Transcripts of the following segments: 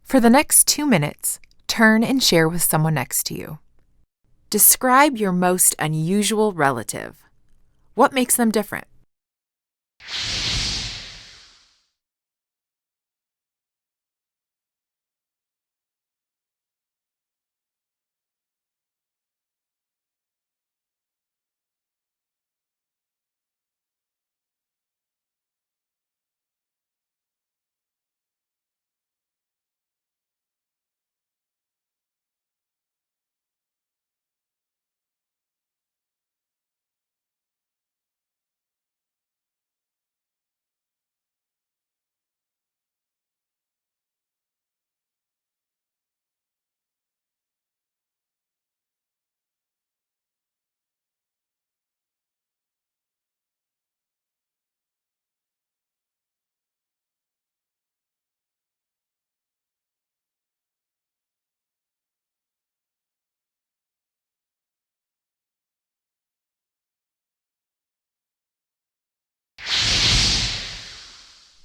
For the next 2 minutes, turn and share with someone next to you. Describe your most unusual relative. What makes them different?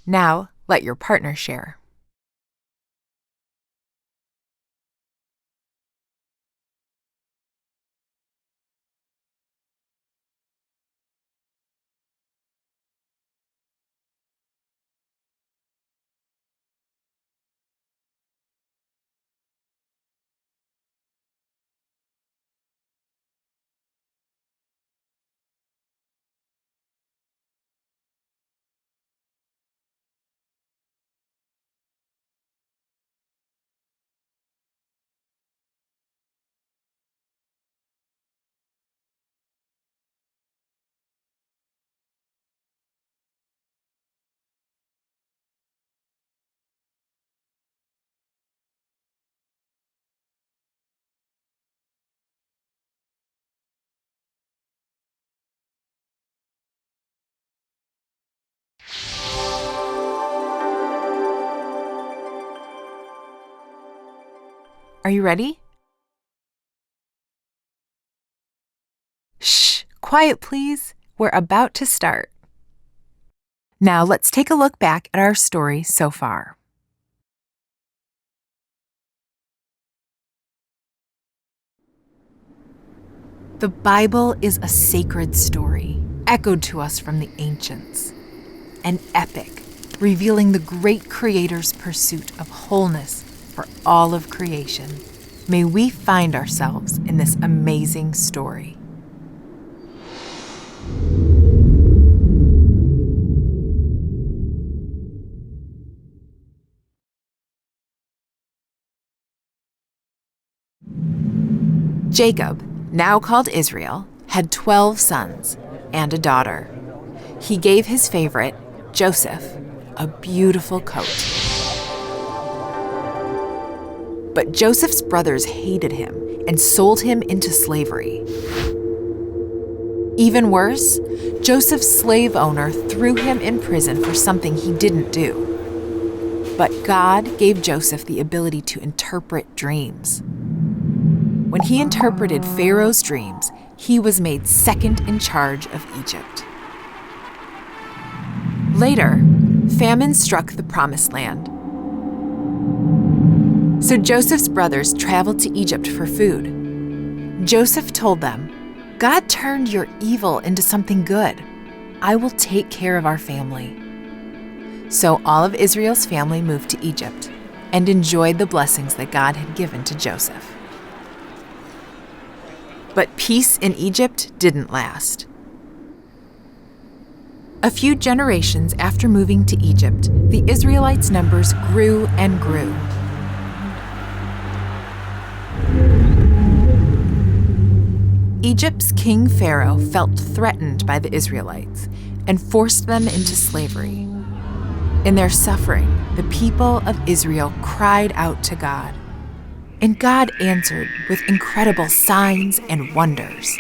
Now, let your partner share. Are you ready? Shh, quiet please. We're about to start. Now let's take a look back at our story so far. The Bible is a sacred story, echoed to us from the ancients. An epic, revealing the great Creator's pursuit of wholeness for all of creation. May we find ourselves in this amazing story. Jacob, now called Israel, had 12 sons and a daughter. He gave his favorite, Joseph, a beautiful coat. But Joseph's brothers hated him and sold him into slavery. Even worse, Joseph's slave owner threw him in prison for something he didn't do. But God gave Joseph the ability to interpret dreams. When he interpreted Pharaoh's dreams, he was made second in charge of Egypt. Later, famine struck the Promised Land. So Joseph's brothers traveled to Egypt for food. Joseph told them, "God turned your evil into something good. I will take care of our family." So all of Israel's family moved to Egypt and enjoyed the blessings that God had given to Joseph. But peace in Egypt didn't last. A few generations after moving to Egypt, the Israelites' numbers grew and grew. Egypt's king Pharaoh felt threatened by the Israelites and forced them into slavery. In their suffering, the people of Israel cried out to God, and God answered with incredible signs and wonders.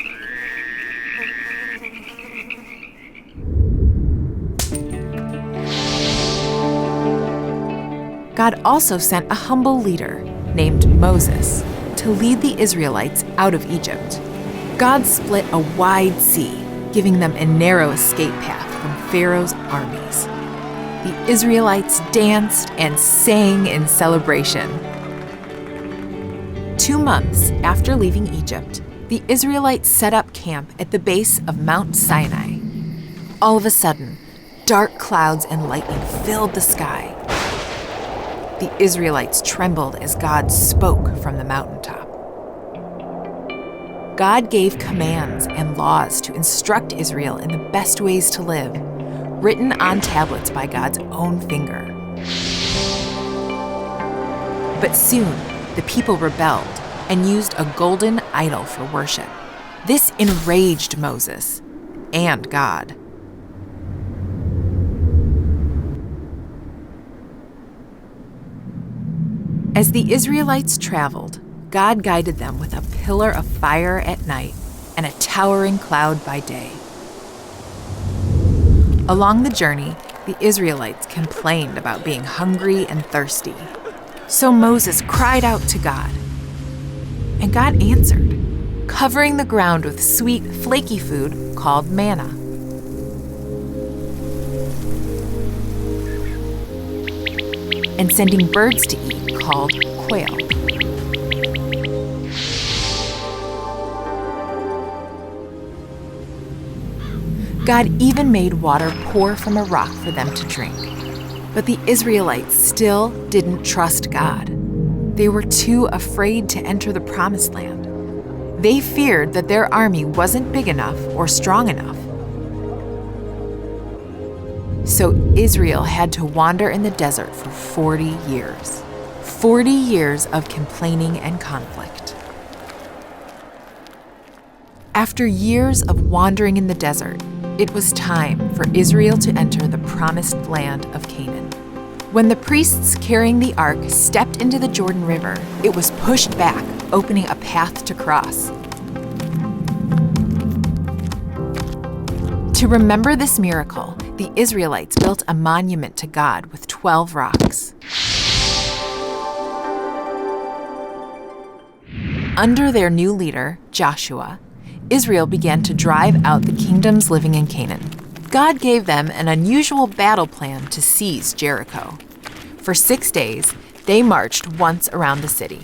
God also sent a humble leader named Moses to lead the Israelites out of Egypt. God split a wide sea, giving them a narrow escape path from Pharaoh's armies. the Israelites danced and sang in celebration. 2 months after leaving Egypt, the Israelites set up camp at the base of Mount Sinai. All of a sudden, dark clouds and lightning filled the sky. The Israelites trembled as God spoke from the mountaintop. God gave commands and laws to instruct Israel in the best ways to live, written on tablets by God's own finger. But soon, the people rebelled and used a golden idol for worship. This enraged Moses and God. As the Israelites traveled, God guided them with a pillar of fire at night and a towering cloud by day. Along the journey, the Israelites complained about being hungry and thirsty. So Moses cried out to God, and God answered, covering the ground with sweet, flaky food called manna. And sending birds to eat called quail. God even made water pour from a rock for them to drink. But the Israelites still didn't trust God. They were too afraid to enter the Promised Land. They feared that their army wasn't big enough or strong enough. So Israel had to wander in the desert for 40 years. 40 years of complaining and conflict. After years of wandering in the desert, it was time for Israel to enter the promised land of Canaan. When the priests carrying the ark stepped into the Jordan River, it was pushed back, opening a path to cross. To remember this miracle, the Israelites built a monument to God with 12 rocks. Under their new leader, Joshua, Israel began to drive out the kingdoms living in Canaan. God gave them an unusual battle plan to seize Jericho. For 6 days, they marched once around the city.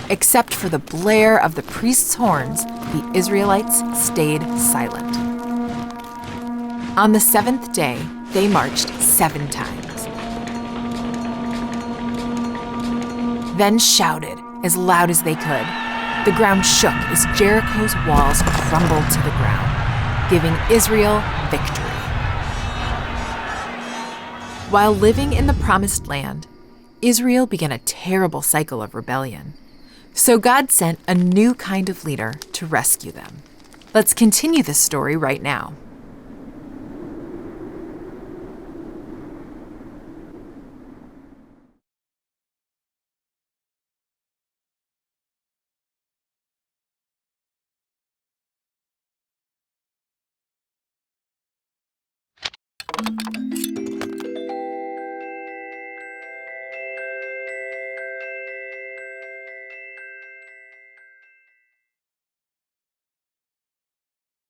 Except for the blare of the priests' horns, the Israelites stayed silent. On the 7th day, they marched 7 times. Then shouted as loud as they could. The ground shook as Jericho's walls crumbled to the ground, giving Israel victory. While living in the Promised Land, Israel began a terrible cycle of rebellion. So God sent a new kind of leader to rescue them. Let's continue this story right now.